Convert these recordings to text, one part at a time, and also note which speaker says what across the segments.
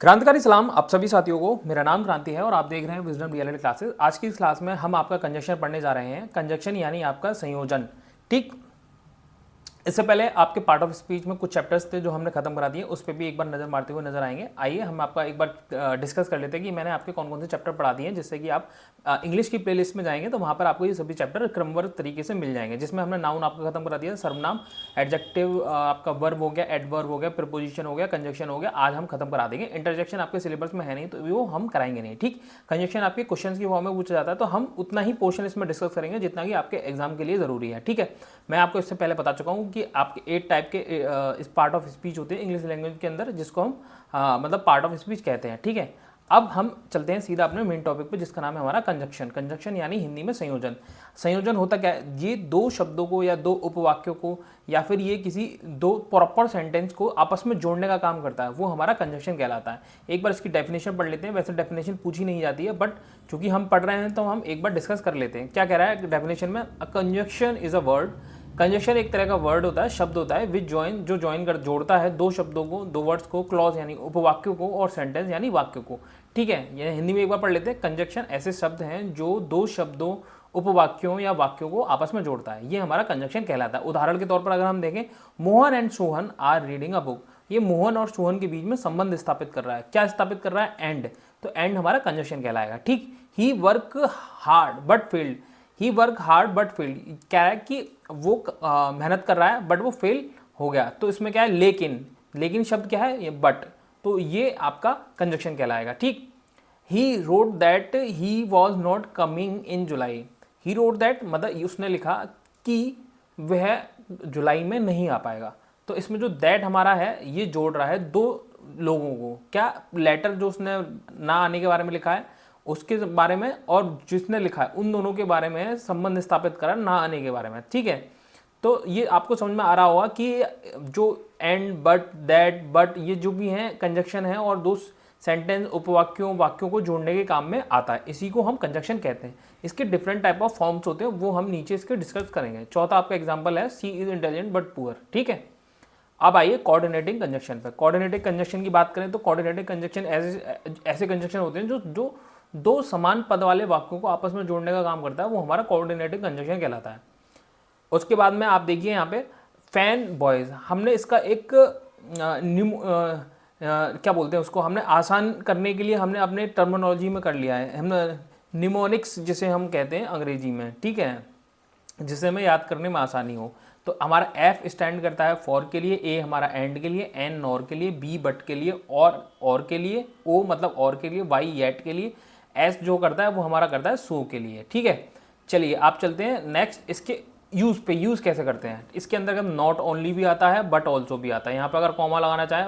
Speaker 1: क्रांतिकारी सलाम आप सभी साथियों को। मेरा नाम क्रांति है और आप देख रहे हैं विजडम रियलिटी क्लासेस। आज की इस क्लास में हम आपका कंजक्शन पढ़ने जा रहे हैं। कंजक्शन यानी आपका संयोजन। ठीक, इससे पहले आपके पार्ट ऑफ स्पीच में कुछ चैप्टर्स थे जो हमने खत्म करा दिए, उस पर भी एक बार नजर मारते हुए नजर आएंगे। आइए हम आपका एक बार डिस्कस कर लेते हैं कि मैंने आपके कौन कौन से चैप्टर पढ़ा दिए हैं, जिससे कि आप इंग्लिश की प्लेलिस्ट में जाएंगे तो वहाँ पर आपको ये सभी चैप्टर क्रमबद्ध तरीके से मिल जाएंगे। जिसमें हमने नाउन आपका खत्म करा दिया, सर्वनाम, एडजेक्टिव, आपका वर्ब हो गया, एडवर्ब हो गया, प्रीपोजिशन हो गया, कंजक्शन हो गया, आज हम खत्म करा देंगे। इंटरजेक्शन आपके सिलेबस में है नहीं तो वो हम कराएंगे नहीं। ठीक, कंजक्शन आपके क्वेश्चन की फॉर्म में पूछा जाता है तो हम उतना ही पोर्शन इसमें डिस्कस करेंगे जितना कि आपके एग्जाम के लिए जरूरी है। ठीक है, मैं आपको इससे पहले बता चुका हूँ कि आपके 8 टाइप के इस पार्ट ऑफ स्पीच होते हैं इंग्लिश लैंग्वेज के अंदर, जिसको हम मतलब पार्ट ऑफ स्पीच कहते हैं। ठीक है, अब हम चलते हैं सीधा अपने मेन टॉपिक पे, जिसका नाम है हमारा कंजक्शन। कंजक्शन यानी हिंदी में संयोजन। संयोजन होता क्या है? ये दो शब्दों को या दो उपवाक्यों को या फिर ये किसी दो प्रॉपर सेंटेंस को आपस में जोड़ने का काम करता है, वो हमारा कंजक्शन कहलाता है। एक बार इसकी डेफिनेशन पढ़ लेते हैं। वैसे डेफिनेशन पूछी नहीं जाती है, बट चूंकि हम पढ़ रहे हैं तो हम एक बार डिस्कस कर लेते हैं। क्या कह रहा है डेफिनेशन में? A conjunction is a word. Conjunction एक तरह का वर्ड होता है, शब्द होता है, विच ज्वाइन, जो ज्वाइन कर जोड़ता है दो शब्दों को, दो वर्ड्स को, क्लॉज यानी उपवाक्यों को, और सेंटेंस यानी वाक्य को। ठीक है, ये हिंदी में एक बार पढ़ लेते हैं। कंजक्शन ऐसे शब्द हैं जो दो शब्दों, उपवाक्यों या वाक्यों को आपस में जोड़ता है, ये हमारा कंजक्शन कहलाता है। उदाहरण के तौर पर अगर हम देखें, Mohan and Sohan are reading a book. ये मोहन और सोहन के बीच में संबंध स्थापित कर रहा है। क्या स्थापित कर रहा है? एंड। तो एंड हमारा कंजक्शन कहलाएगा। ठीक, he work hard but failed. He work hard but failed, क्या है कि वो मेहनत कर रहा है बट वो फेल हो गया। तो इसमें क्या है? लेकिन। लेकिन शब्द क्या है? ये बट। तो ये आपका कंजक्शन कहलाएगा। ठीक, he wrote that he was not coming in July. He wrote that मतलब उसने लिखा कि वह जुलाई में नहीं आ पाएगा। तो इसमें जो दैट हमारा है ये जोड़ रहा है दो लोगों को। क्या? लेटर जो उसने ना आने के बारे में लिखा है उसके बारे में, और जिसने लिखा है उन दोनों के बारे में संबंध स्थापित करा ना आने के बारे में। ठीक है, तो ये आपको समझ में आ रहा होगा कि जो एंड, बट, दैट, बट, ये जो भी हैं कंजक्शन है और दो सेंटेंस, उपवाक्यों, वाक्यों को जोड़ने के काम में आता है। इसी को हम कंजक्शन कहते हैं। इसके डिफरेंट टाइप ऑफ फॉर्म्स होते हैं, वो हम नीचे इसके डिस्कस करेंगे। चौथा आपका एग्जाम्पल है, सी इज इंटेलिजेंट बट पुअर। ठीक है, अब आइए कोऑर्डिनेटिंग कंजक्शन पे। कोऑर्डिनेटिंग कंजक्शन की बात करें तो कोऑर्डिनेटिंग कंजक्शन ऐसे कंजक्शन होते हैं जो दो समान पद वाले वाक्यों को आपस में जोड़ने का काम करता है, वो हमारा कोऑर्डिनेटिंग कंजक्शन कहलाता है। उसके बाद में आप देखिए यहाँ पे फैन बॉयज, हमने इसका एक क्या बोलते हैं उसको, हमने आसान करने के लिए हमने अपने टर्मिनोलॉजी में कर लिया है। हमने निमोनिक्स जिसे हम कहते हैं अंग्रेजी में, ठीक है, जिसे हमें याद करने में आसानी हो। तो हमारा एफ स्टैंड करता है फॉर के लिए, ए हमारा एंड के लिए, एन नॉर के लिए, बी बट के लिए, और के लिए, ओ मतलब और के लिए, वाई येट के लिए, एस जो करता है वो हमारा करता है सो के लिए। ठीक है, चलिए आप चलते हैं नेक्स्ट इसके यूज पे। यूज कैसे करते हैं इसके अंदर? नॉट ओनली भी आता है, बट ऑल्सो भी आता है। यहाँ पे अगर कॉमा लगाना चाहे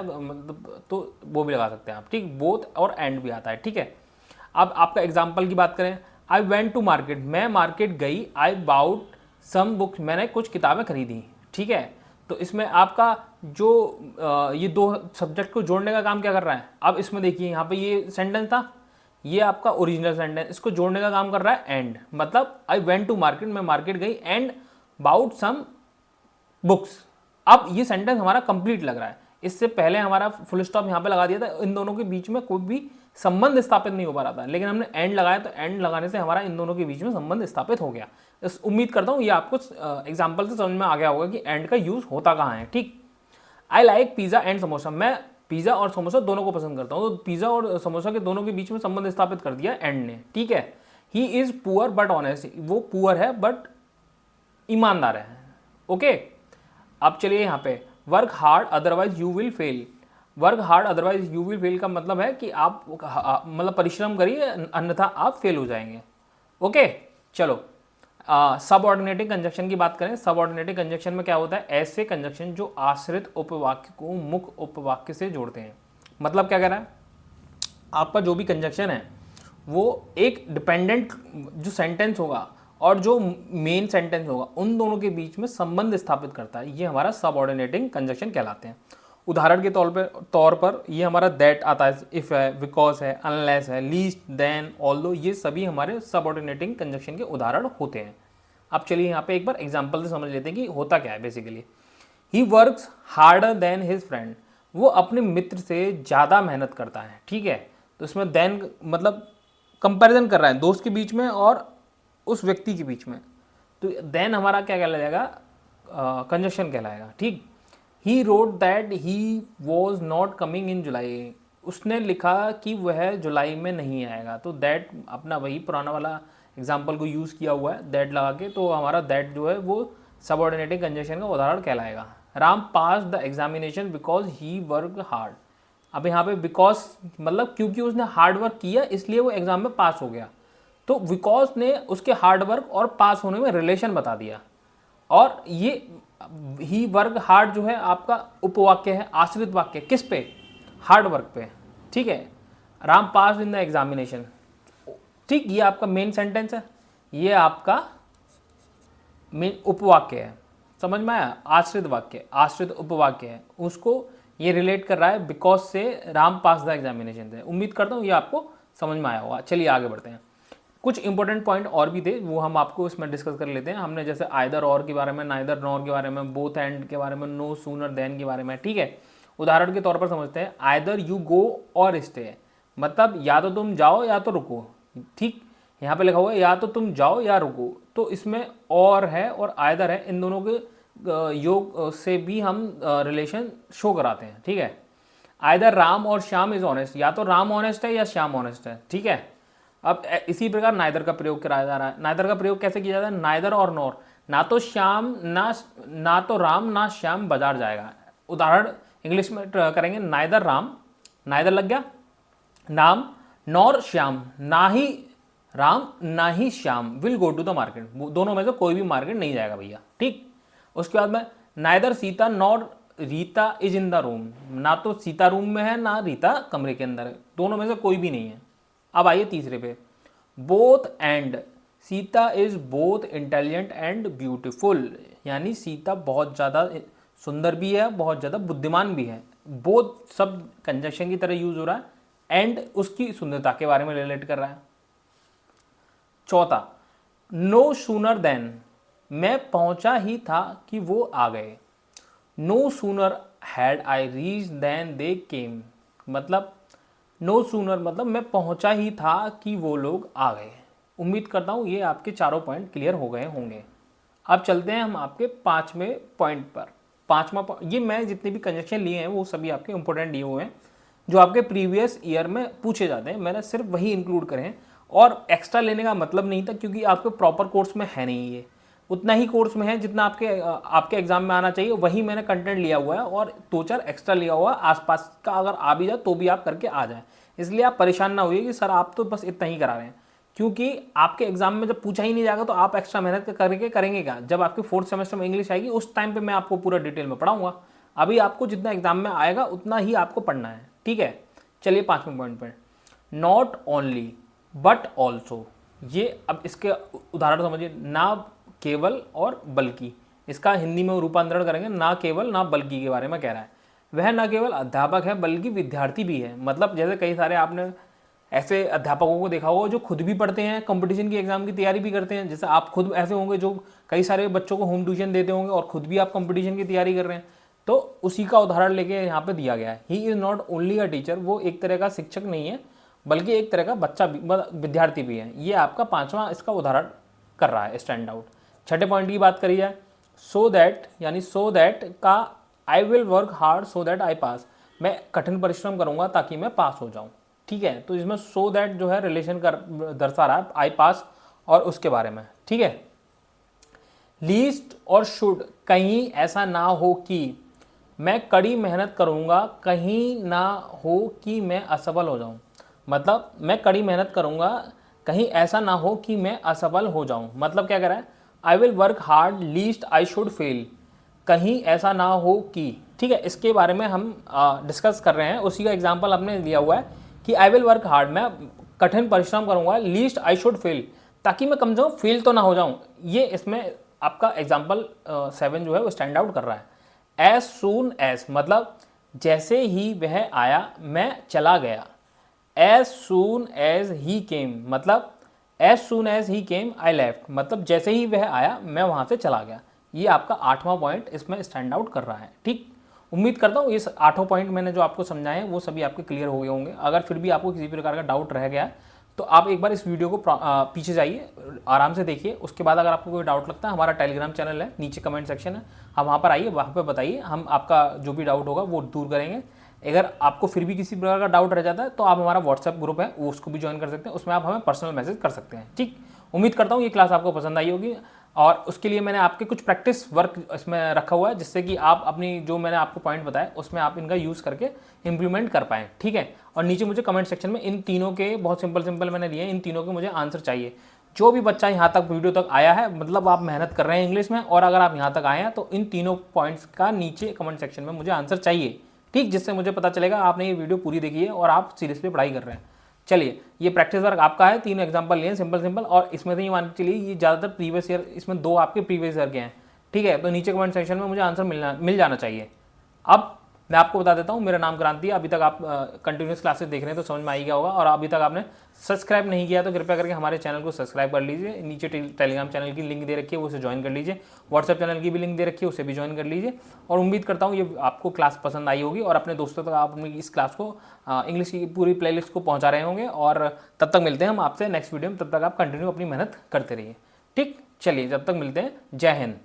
Speaker 1: तो वो भी लगा सकते हैं आप। ठीक, बोथ और एंड भी आता है। ठीक है, अब आपका एग्जाम्पल की बात करें, आई वेंट टू मार्केट, मैं मार्केट गई। आई बाउट सम बुक्स, मैंने कुछ किताबें खरीदी। ठीक है, तो इसमें आपका जो ये दो सब्जेक्ट को जोड़ने का काम क्या कर रहा है? अब इसमें देखिए, यहाँ पे ये सेंटेंस था, ये आपका ओरिजिनल सेंटेंस, इसको जोड़ने का काम कर रहा है एंड। मतलब आई वेंट टू मार्केट, मैं मार्केट गई, एंड बाउट सम बुक्स। अब ये सेंटेंस हमारा कंप्लीट लग रहा है। इससे पहले हमारा फुल स्टॉप यहाँ पे लगा दिया था, इन दोनों के बीच में कोई भी संबंध स्थापित नहीं हो पा रहा था, लेकिन हमने एंड लगाया तो एंड लगाने से हमारा इन दोनों के बीच में संबंध स्थापित हो गया। उम्मीद करता हूँ ये आपको एग्जाम्पल से समझ में आ गया होगा कि एंड का यूज होता कहाँ है। ठीक, I like pizza and samosa, मैं पिज्जा और समोसा दोनों को पसंद करता हूँ। तो पिज्जा और समोसा के दोनों के बीच में संबंध स्थापित कर दिया एंड ने। ठीक है, he is poor but honest, वो पुअर है बट ईमानदार है। ओके, अब चलिए यहाँ पे work hard otherwise you will fail. Work hard otherwise you will fail का मतलब है कि आप मतलब परिश्रम करिए अन्यथा आप फेल हो जाएंगे। ओके, चलो सबऑर्डिनेटिंग कंजक्शन की बात करें। सबऑर्डिनेटिंग कंजक्शन में क्या होता है? ऐसे कंजक्शन जो आश्रित उपवाक्य को मुख्य उपवाक्य से जोड़ते हैं। मतलब क्या कह रहा है? आपका जो भी कंजक्शन है वो एक डिपेंडेंट जो सेंटेंस होगा और जो मेन सेंटेंस होगा उन दोनों के बीच में संबंध स्थापित करता है, ये हमारा सबऑर्डिनेटिंग कंजक्शन कहलाते हैं। उदाहरण के तौर पर ये हमारा दैट आता है, इफ है, बिकॉज है, अनलेस है, लीस्ट, देन, ऑल्दो, ये सभी हमारे सबऑर्डिनेटिंग कंजक्शन के उदाहरण होते हैं। अब चलिए यहाँ पे एक बार एग्जाम्पल से समझ लेते हैं कि होता क्या है basically. He works harder than his friend, वो अपने मित्र से ज़्यादा मेहनत करता है, ठीक है। तो इसमें देन मतलब कंपैरिजन कर रहा है दोस्त के बीच में और उस व्यक्ति के बीच में, तो देन हमारा क्या कहलाएगा, कंजक्शन कहलाएगा, ठीक। He wrote that he was not coming in July, उसने लिखा कि वह जुलाई में नहीं आएगा, तो दैट अपना वही पुराना वाला एग्जाम्पल को यूज़ किया हुआ है दैट लगा के, तो हमारा दैट जो है वो सबऑर्डिनेटिंग कंजक्शन का उदाहरण कहलाएगा। Ram pass the examination because he work hard, अब यहाँ पे बिकॉज मतलब क्योंकि उसने हार्ड वर्क किया इसलिए वो एग्जाम में पास हो गया, तो बिकॉज ने उसके हार्ड वर्क और पास होने में रिलेशन बता दिया। और ये ही वर्क हार्ड जो है आपका उपवाक्य है, आश्रित वाक्य, किस पे, हार्ड वर्क पे, ठीक है। राम पास इन द एग्जामिनेशन, ठीक, ये आपका मेन सेंटेंस है, ये आपका मेन उपवाक्य है, समझ में आया। आश्रित वाक्य, आश्रित उपवाक्य है, उसको ये रिलेट कर रहा है बिकॉज से राम पास द एग्जामिनेशन से। उम्मीद करता हूँ ये आपको समझ में आया होगा। चलिए आगे बढ़ते हैं। कुछ इंपॉर्टेंट पॉइंट और भी थे, वो हम आपको इसमें डिस्कस कर लेते हैं। हमने जैसे आइदर और के बारे में, नाइदर नॉर के बारे में, बोथ एंड के बारे में, नो सूनर देन के बारे में, ठीक है। उदाहरण के तौर पर समझते हैं, आइदर यू गो और स्टे, मतलब या तो तुम जाओ या तो रुको, ठीक। यहाँ पे लिखा हुआ है या तो तुम जाओ या रुको, तो इसमें और है और आइदर है, इन दोनों के योग से भी हम रिलेशन शो कराते हैं, ठीक है। आइदर राम और श्याम इज ऑनेस्ट, या तो राम ऑनेस्ट है या श्याम ऑनेस्ट है, ठीक है। अब इसी प्रकार नाइदर का प्रयोग कराया जा रहा है। नाइदर का प्रयोग कैसे किया जाता है, नाइदर और नॉर, ना तो श्याम ना तो राम ना श्याम बाजार जाएगा। उदाहरण इंग्लिश में करेंगे, नाइदर राम, नाइदर लग गया नाम, नॉर श्याम, ना ही राम ना ही Shyam will go to the market, दोनों में से कोई भी मार्केट नहीं जाएगा भैया, ठीक। उसके बाद में neither Sita nor Rita is in the room, ना तो सीता रूम में है ना रीता कमरे के अंदर है, दोनों में से कोई भी नहीं है। अब आइए तीसरे पे, both and Sita is both intelligent and beautiful, यानी सीता बहुत ज़्यादा सुंदर भी है, बहुत ज़्यादा बुद्धिमान भी है। बोथ सब कंजक्शन की तरह यूज हो रहा है, एंड उसकी सुंदरता के बारे में रिलेट कर रहा है। चौथा, नो सूनर देन, मैं पहुंचा ही था कि वो आ गए। No sooner had I reach than they came, मतलब नो सूनर मतलब मैं पहुंचा ही था कि वो लोग आ गए। उम्मीद करता हूँ ये आपके चारों पॉइंट क्लियर हो गए होंगे। अब चलते हैं हम आपके पांचवें पॉइंट पर। पांचवा, ये मैं जितने भी कंजक्शन लिए हैं वो सभी आपके इंपॉर्टेंट लिए हुए हैं, जो आपके प्रीवियस ईयर में पूछे जाते हैं, मैंने सिर्फ वही इंक्लूड करे हैं, और एक्स्ट्रा लेने का मतलब नहीं था क्योंकि आपके प्रॉपर कोर्स में है नहीं, ये उतना ही कोर्स में है जितना आपके एग्जाम में आना चाहिए, वही मैंने कंटेंट लिया हुआ है, और 2-4 एक्स्ट्रा लिया हुआ है आसपास का, अगर आ भी जाए तो भी आप करके आ जाएं। इसलिए आप परेशान ना होइए कि सर आप तो बस इतना ही करा रहे हैं, क्योंकि आपके एग्जाम में जब पूछा ही नहीं जाएगा तो आप एक्स्ट्रा मेहनत करके करेंगे क्या। जब आपके 4th सेमेस्टर में इंग्लिश आएगी उस टाइम पे मैं आपको पूरा डिटेल में पढ़ाऊंगा, अभी आपको जितना एग्जाम में आएगा उतना ही आपको पढ़ना है, ठीक है। चलिए 5वें पॉइंट पर, नॉट ओनली बट ऑल्सो, ये अब इसके उदाहरण समझिए, ना केवल और बल्कि, इसका हिंदी में रूपांतरण करेंगे, ना केवल ना बल्कि के बारे में कह रहा है। वह न केवल अध्यापक है बल्कि विद्यार्थी भी है, मतलब जैसे कई सारे आपने ऐसे अध्यापकों को देखा होगा जो खुद भी पढ़ते हैं, कंपटीशन की एग्जाम की तैयारी भी करते हैं, जैसे आप खुद ऐसे होंगे जो कई सारे बच्चों को होम ट्यूशन देते होंगे और खुद भी आप कंपटीशन की तैयारी कर रहे हैं, तो उसी का उदाहरण लेके यहाँ पे दिया गया है। He is not only a teacher, वो एक तरह का शिक्षक नहीं है बल्कि एक तरह का बच्चा भी, विद्यार्थी भी है। ये आपका 5वां इसका उदाहरण कर रहा है, स्टैंड आउट। 6ठे पॉइंट की बात करी जाए, सो दैट, यानी सो दैट का I will work hard so that I pass, मैं कठिन परिश्रम करूंगा ताकि मैं पास हो जाऊं, ठीक है। तो इसमें सो दैट जो है रिलेशन कर दर्शा रहा है आई पास और उसके बारे में, ठीक है। लीस्ट और शुड, कहीं ऐसा ना हो कि मैं कड़ी मेहनत करूंगा, कहीं ना हो कि मैं असफल हो जाऊं, मतलब मैं कड़ी मेहनत करूंगा, कहीं ऐसा ना हो कि मैं असफल हो जाऊं, मतलब क्या कह रहा है, आई will work hard least I should fail, कहीं ऐसा ना हो कि, ठीक है। इसके बारे में हम डिस्कस कर रहे हैं, उसी का एग्जांपल हमने लिया हुआ है कि आई विल वर्क हार्ड, मैं कठिन परिश्रम करूंगा, लीस्ट आई शुड फेल, ताकि मैं कम से कम फेल तो ना हो जाऊं। ये इसमें आपका एग्जाम्पल 7 जो है वो स्टैंड आउट कर रहा है। एज सून एज, मतलब जैसे ही वह आया मैं चला गया। As soon as he came, मतलब as soon as he came I left, मतलब जैसे ही वह आया मैं वहां से चला गया। ये आपका 8वां पॉइंट इसमें स्टैंड आउट कर रहा है, ठीक। उम्मीद करता हूँ इस 8 पॉइंट मैंने जो आपको समझाए हैं वो सभी आपके क्लियर हो गए होंगे। अगर फिर भी आपको किसी प्रकार का डाउट रह गया है तो आप एक बार इस वीडियो को पीछे जाइए, आराम से देखिए। उसके बाद अगर आपको कोई डाउट लगता है, हमारा टेलीग्राम चैनल है, नीचे कमेंट सेक्शन है, आप वहाँ पर आइए, वहाँ पर बताइए, हम आपका जो भी डाउट होगा वो दूर करेंगे। अगर आपको फिर भी किसी प्रकार का डाउट रह जाता है तो आप हमारा व्हाट्सएप ग्रुप है वो उसको भी ज्वाइन कर सकते हैं, उसमें आप हमें पर्सनल मैसेज कर सकते हैं। ठीक, उम्मीद करता हूँ ये क्लास आपको पसंद आई होगी और उसके लिए मैंने आपके कुछ प्रैक्टिस वर्क इसमें रखा हुआ है, जिससे कि आप अपनी जो मैंने आपको पॉइंट बताया उसमें आप इनका यूज़ करके इंप्लीमेंट कर पाएँ। ठीक है, और नीचे मुझे कमेंट सेक्शन में इन तीनों के बहुत सिंपल मैंने लिए, इन तीनों के मुझे आंसर चाहिए। जो भी बच्चा यहाँ तक वीडियो तक आया है, मतलब आप मेहनत कर रहे हैं इंग्लिश में, और अगर आप यहाँ तक आए हैं तो इन तीनों पॉइंट्स का नीचे कमेंट सेक्शन में मुझे आंसर चाहिए। ठीक, जिससे मुझे पता चलेगा आपने ये वीडियो पूरी देखी है और आप सीरियसली पढ़ाई कर रहे हैं। चलिए, ये प्रैक्टिस वर्क आपका है, 3 एग्जांपल लिए सिंपल, और इसमें से ये मान के चलिए ये ज़्यादातर प्रीवियस ईयर, इसमें 2 आपके प्रीवियस ईयर के हैं। ठीक है, तो नीचे कमेंट सेक्शन में मुझे आंसर मिल जाना चाहिए। अब मैं आपको बता देता हूँ, मेरा नाम क्रांति है। अभी तक आप कंटिन्यूस क्लासेस देख रहे हैं तो समझ में आ ही गया होगा, और अभी तक आपने सब्सक्राइब नहीं किया तो कृपया करके हमारे चैनल को सब्सक्राइब कर लीजिए। नीचे टेलीग्राम चैनल की लिंक दे रखी है, उसे ज्वाइन कर लीजिए। व्हाट्सएप चैनल की भी लिंक दे रखी है, उसे भी ज्वाइन कर लीजिए। और उम्मीद करता हूँ ये आपको क्लास पसंद आई होगी और अपने दोस्तों तक आप अपनी इस क्लास को इंग्लिश की पूरी प्लेलिस्ट को पहुँचा रहे होंगे। और तब तक मिलते हैं हम आपसे नेक्स्ट वीडियो में, तब तक आप कंटिन्यू अपनी मेहनत करते रहिए। ठीक, चलिए, जब तक मिलते हैं, जय हिंद।